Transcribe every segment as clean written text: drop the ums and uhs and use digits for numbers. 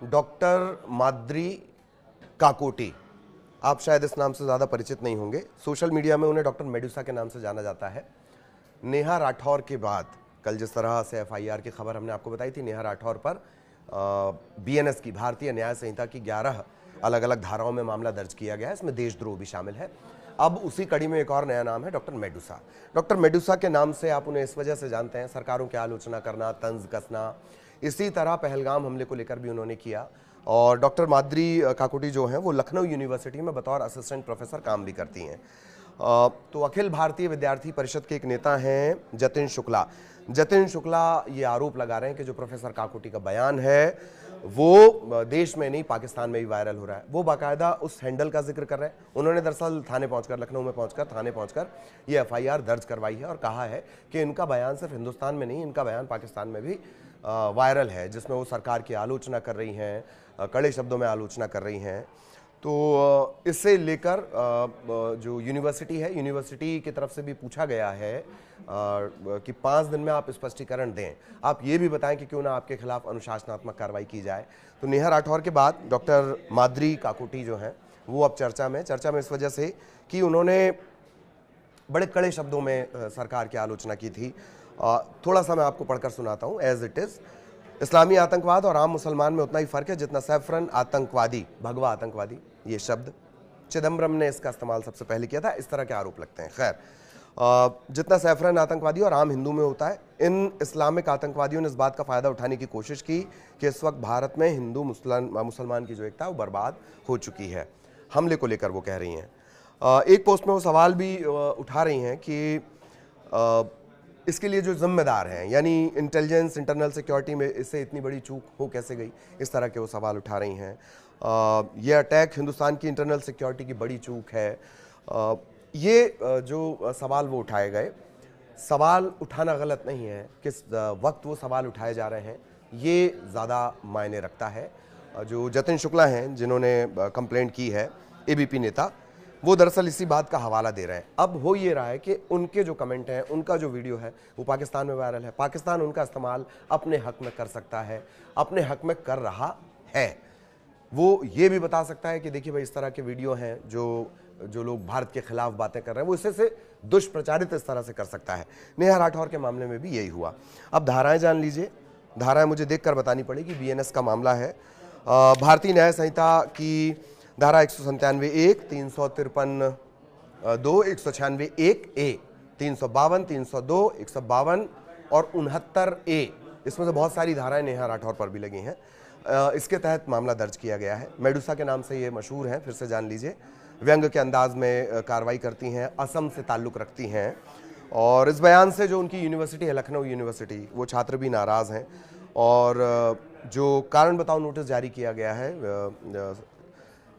Doctor Madri Kakoti, आप शायद इस नाम से ज़्यादा परिचित नहीं होंगे। सोशल मीडिया में उन्हें डॉक्टर मेडुसा के नाम से जाना जाता है। नेहा राठौर के बाद कल जिस तरह से एफआईआर की खबर हमने आपको बताई थी, नेहा राठौर पर बीएनएस की भारतीय न्याय संहिता की 11 अलग अलग धाराओं में मामला दर्ज किया गया है। इसमें देशद्रोह भी शामिल है। अब उसी कड़ी में एक और नया नाम है डॉक्टर मेडुसा। डॉक्टर मेडुसा के नाम से आप उन्हें इस वजह से जानते हैं, सरकारों की आलोचना करना, तंज कसना, इसी तरह पहलगाम हमले को लेकर भी उन्होंने किया। और डॉक्टर माद्री काकोटी जो हैं वो लखनऊ यूनिवर्सिटी में बतौर असिस्टेंट प्रोफेसर काम भी करती हैं। तो अखिल भारतीय विद्यार्थी परिषद के एक नेता हैं जतिन शुक्ला। जतिन शुक्ला ये आरोप लगा रहे हैं कि जो प्रोफेसर काकोटी का बयान है वो देश में नहीं पाकिस्तान में भी वायरल हो रहा है। वो बाकायदा उस हैंडल का जिक्र कर रहे हैं। उन्होंने दरअसल थाने पहुंचकर, लखनऊ में पहुंचकर, थाने पहुंचकर ये एफआईआर दर्ज करवाई है और कहा है कि इनका बयान सिर्फ हिंदुस्तान में नहीं, इनका बयान पाकिस्तान में भी वायरल है, जिसमें वो सरकार की आलोचना कर रही हैं, कड़े शब्दों में आलोचना कर रही हैं। तो इससे लेकर जो यूनिवर्सिटी है, यूनिवर्सिटी की तरफ से भी पूछा गया है कि 5 दिन में आप स्पष्टीकरण दें, आप ये भी बताएं कि क्यों ना आपके खिलाफ अनुशासनात्मक कार्रवाई की जाए। तो नेहा राठौर के बाद डॉक्टर माद्री काकोटी जो हैं वो अब चर्चा में इस वजह से कि उन्होंने बड़े कड़े शब्दों में सरकार की आलोचना की थी। थोड़ा सा मैं आपको पढ़कर सुनाता हूँ एज इट इज़। इस्लामी आतंकवाद और आम मुसलमान में उतना ही फ़र्क है जितना सैफरन आतंकवादी, भगवा आतंकवादी, ये शब्द चिदम्बरम ने इसका इस्तेमाल सबसे पहले किया था। इस तरह के आरोप लगते हैं। खैर, जितना सैफरन आतंकवादी और आम हिंदू में होता है, इन इस्लामिक आतंकवादियों ने इस बात का फ़ायदा उठाने की कोशिश की कि इस वक्त भारत में हिंदू मुसलमान की जो एकता है वो बर्बाद हो चुकी है। हमले को लेकर वो कह रही हैं। एक पोस्ट में वो सवाल भी उठा रही हैं कि इसके लिए जो जिम्मेदार हैं, यानी इंटेलिजेंस, इंटरनल सिक्योरिटी में इससे इतनी बड़ी चूक हो कैसे गई, इस तरह के वो सवाल उठा रही हैं। ये अटैक हिंदुस्तान की इंटरनल सिक्योरिटी की बड़ी चूक है। ये जो सवाल वो उठाए गए, सवाल उठाना गलत नहीं है, किस वक्त वो सवाल उठाए जा रहे हैं ये ज़्यादा मायने रखता है। जो जतिन शुक्ला हैं जिन्होंने कंप्लेंट की है, एबीपी नेता, वो दरअसल इसी बात का हवाला दे रहे हैं। अब हो ये रहा है कि उनके जो कमेंट हैं, उनका जो वीडियो है वो पाकिस्तान में वायरल है। पाकिस्तान उनका इस्तेमाल अपने हक में कर सकता है, अपने हक में कर रहा है। वो ये भी बता सकता है कि देखिए भाई, इस तरह के वीडियो हैं जो लोग भारत के खिलाफ बातें कर रहे हैं, वो इससे से दुष्प्रचारित इस तरह से कर सकता है। नेहा राठौर के मामले में भी यही हुआ। अब धाराएं जान लीजिए। धाराएं मुझे देखकर बतानी पड़ेगी। बीएनएस का मामला है। भारतीय न्याय संहिता की धारा 197(1), 353(2), 196(1)(a), 352, 302, 152 और 69(a), इसमें से बहुत सारी धाराएं नेहा राठौर पर भी लगी हैं। इसके तहत मामला दर्ज किया गया है। मेडुसा के नाम से ये मशहूर हैं, फिर से जान लीजिए। व्यंग के अंदाज में कार्रवाई करती हैं, असम से ताल्लुक़ रखती हैं। और इस बयान से जो उनकी यूनिवर्सिटी है, लखनऊ यूनिवर्सिटी, वो छात्र भी नाराज़ हैं। और जो कारण बताओ नोटिस जारी किया गया है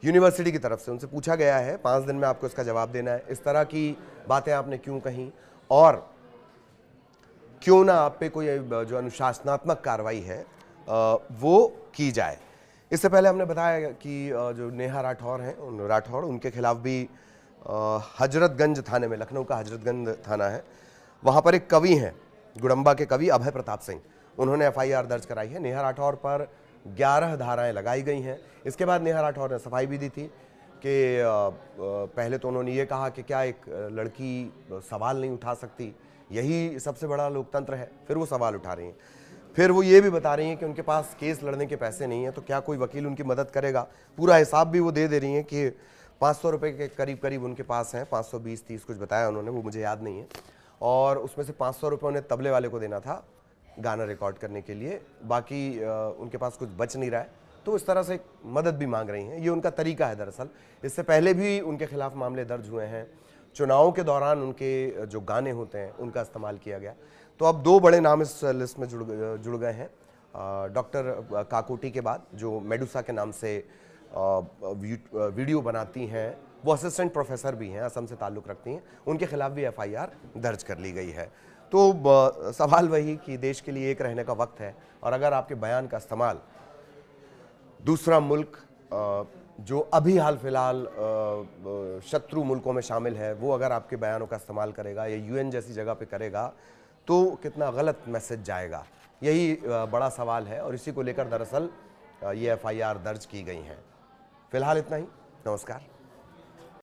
यूनिवर्सिटी की तरफ से, उनसे पूछा गया है 5 दिन में आपको इसका जवाब देना है, इस तरह की बातें आपने क्यों कहीं, और क्यों ना आप पे कोई जो अनुशासनात्मक कार्रवाई है वो की जाए। इससे पहले हमने बताया कि जो नेहा राठौर हैं, उनके खिलाफ भी हजरतगंज थाने में, लखनऊ का हजरतगंज थाना है, वहाँ पर एक कवि हैं, गुड़म्बा के कवि अभय प्रताप सिंह, उन्होंने एफआईआर दर्ज कराई है। नेहा राठौर पर 11 धाराएं लगाई गई हैं। इसके बाद नेहा राठौर ने सफाई भी दी थी कि पहले तो उन्होंने ये कहा कि क्या एक लड़की सवाल नहीं उठा सकती, यही सबसे बड़ा लोकतंत्र है। फिर वो सवाल उठा रही हैं। फिर वो ये भी बता रही हैं कि उनके पास केस लड़ने के पैसे नहीं हैं, तो क्या कोई वकील उनकी मदद करेगा। पूरा हिसाब भी वो दे रही हैं कि 500 रुपये के करीब उनके पास हैं, 520-30 कुछ बताया उन्होंने, वो मुझे याद नहीं है। और उसमें से 500 रुपये उन्हें तबले वाले को देना था गाना रिकॉर्ड करने के लिए, बाकी उनके पास कुछ बच नहीं रहा है, तो इस तरह से मदद भी मांग रही हैं। ये उनका तरीका है दरअसल। इससे पहले भी उनके खिलाफ मामले दर्ज हुए हैं। चुनावों के दौरान उनके जो गाने होते हैं उनका इस्तेमाल किया गया। तो अब 2 बड़े नाम इस लिस्ट में जुड़ गए हैं डॉक्टर काकोटी के बाद, जो मेडुसा के नाम से वीडियो बनाती हैं, वो असिस्टेंट प्रोफेसर भी हैं, असम से ताल्लुक़ रखती हैं, उनके खिलाफ भी एफआईआर दर्ज कर ली गई है। तो सवाल वही कि देश के लिए एक रहने का वक्त है, और अगर आपके बयान का इस्तेमाल दूसरा मुल्क जो अभी हाल फिलहाल शत्रु मुल्कों में शामिल है, वो अगर आपके बयानों का इस्तेमाल करेगा या यूएन जैसी जगह पे करेगा, तो कितना गलत मैसेज जाएगा, यही बड़ा सवाल है। और इसी को लेकर दरअसल ये एफआईआर दर्ज की गई हैं। फिलहाल इतना ही। नमस्कार।